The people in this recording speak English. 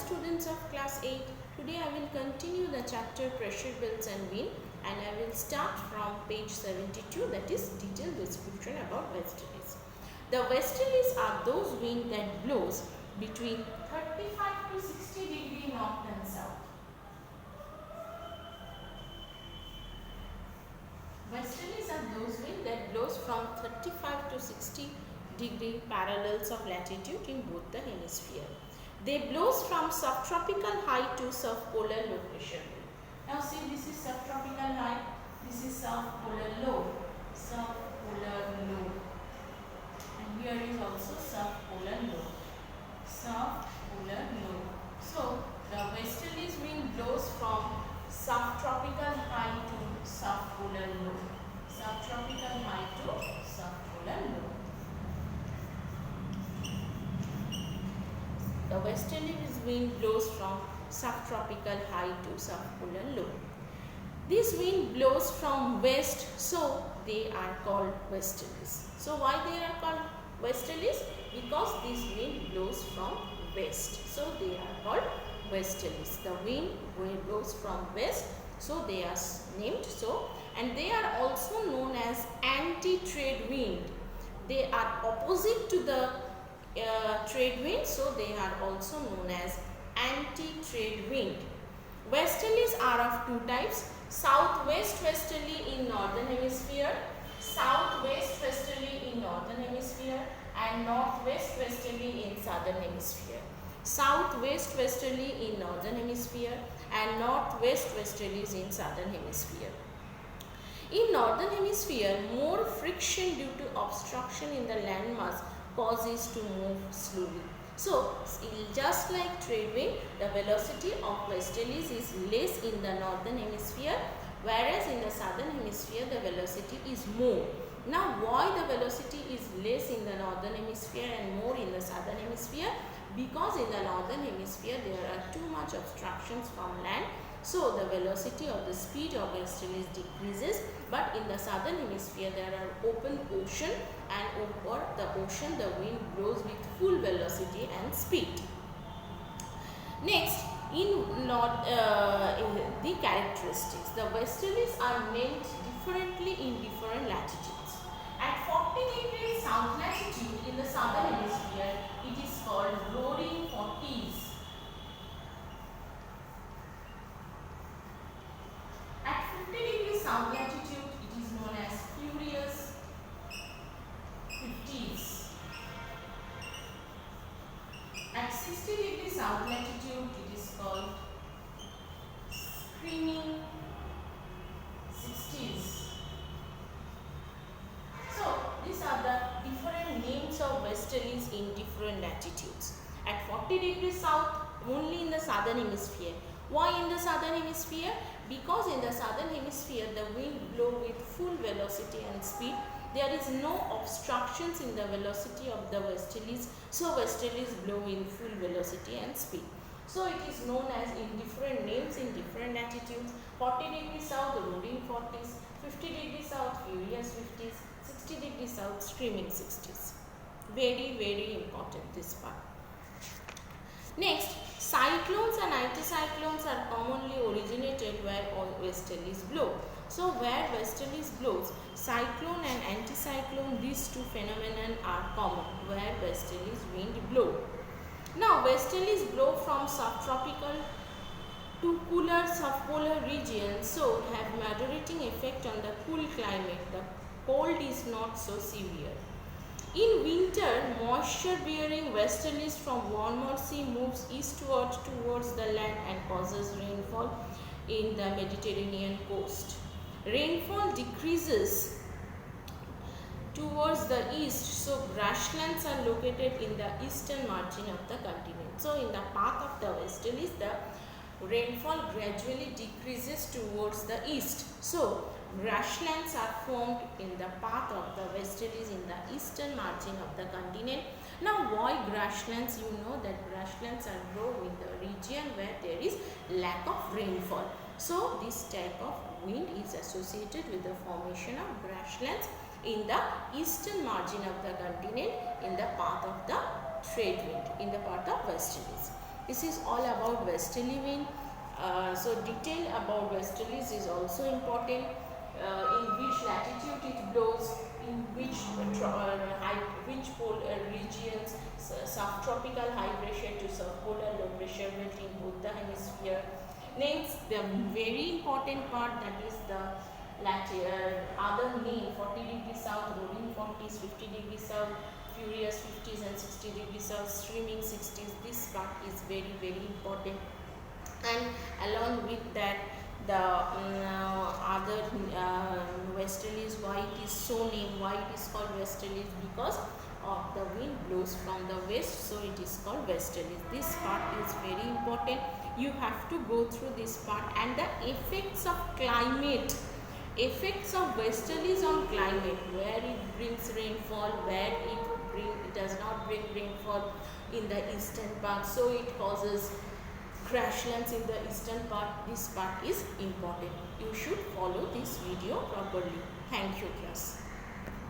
students of class 8. Today I will continue the chapter pressure belts and wind, and I will start from page 72, that is detailed description about westerlies. The westerlies are those winds that blows between 35 to 60 degree north and south. Westerlies are those winds that blows from 35 to 60 degree parallels of latitude in both the hemisphere. They blows from subtropical high to subpolar low pressure wind. Now see, this is subtropical high, this is subpolar low, and here is also subpolar low, So the westerlies wind blows from subtropical high to subpolar low, The westerlies wind blows from subtropical high to subpolar low. This wind blows from west, so they are called westerlies. So why they are called westerlies? Because this wind blows from west, so they are called westerlies. The wind blows from west, so they are named so, and they are also known as anti-trade wind. They are opposite to the trade wind, so they are also known as anti-trade wind. Westerlies are of two types: southwest westerly in northern hemisphere, and northwest westerly in southern hemisphere. Southwest westerly in northern hemisphere and northwest westerlies in southern hemisphere. In northern hemisphere, more friction due to obstruction in the landmass causes to move slowly. So, just like trade wind, the velocity of westerlies is less in the northern hemisphere, whereas in the southern hemisphere the velocity is more. Now, why the velocity is less in the northern hemisphere and more in the southern hemisphere? Because in the northern hemisphere there are too much obstructions from land, so the velocity or the speed of westerlies decreases. But in the southern hemisphere there are open ocean, and over the ocean the wind blows with full velocity and speed. Next, in the characteristics, the westerlies are named differently in different latitudes. At 40 degrees south latitude in the southern hemisphere, it is called roaring 40s. At 50 degrees south latitude, it is known as furious 50s. At 60 degrees south latitude, it is called screaming 60s. So, these are the different names of westerlies in different latitudes. At 40 degrees south, only in the southern hemisphere. Why in the southern hemisphere? Because in the southern hemisphere the wind blows with full velocity and speed. There is no obstructions in the velocity of the westerlies, so westerlies blow in full velocity and speed. So it is known as in different names in different latitudes. 40 degrees south, roaring 40s, 50 degrees south, furious 50s, 60 degrees south, screaming 60s. Very important, this part. Next, cyclones and anticyclones are commonly originated where westerlies blow. So, where westerlies blows, cyclone and anticyclone, these two phenomena are common where westerlies wind blow. Now, westerlies blow from subtropical to cooler subpolar regions, so have moderating effect on the cool climate. The cold is not so severe. In winter, moisture-bearing westerlies from warmer sea moves eastward towards the land and causes rainfall in the Mediterranean coast. Rainfall decreases towards the east, so grasslands are located in the eastern margin of the continent. So, in the path of the westerlies, the rainfall gradually decreases towards the east. So, grasslands are formed in the path of the westerlies in the eastern margin of the continent. Now, why grasslands? You know that grasslands are grown in the region where there is lack of rainfall. So, this type of wind is associated with the formation of grasslands in the eastern margin of the continent in the path of the trade wind, in the path of westerlies. This is all about westerly wind. So detail about westerlies is also important. In which latitude it blows, in which pole regions, subtropical high pressure to subpolar low pressure belt in both the hemisphere. Next, the very important part, that is the other name, 40 degrees south, rolling 40s, 50 degrees south, furious 50s and 60 degrees south, streaming 60s. This part is very important. And along with that, the other westerlies, why it is so named, why it is called westerlies, because of the wind blows from the west, so it is called westerlies. This part is very important. You have to go through this part. And the effects of climate, effects of westerlies on climate, where it brings rainfall, where it does not bring rainfall in the eastern part, so it causes crashlands in the eastern part. This part is important. You should follow this video properly. Thank you, class.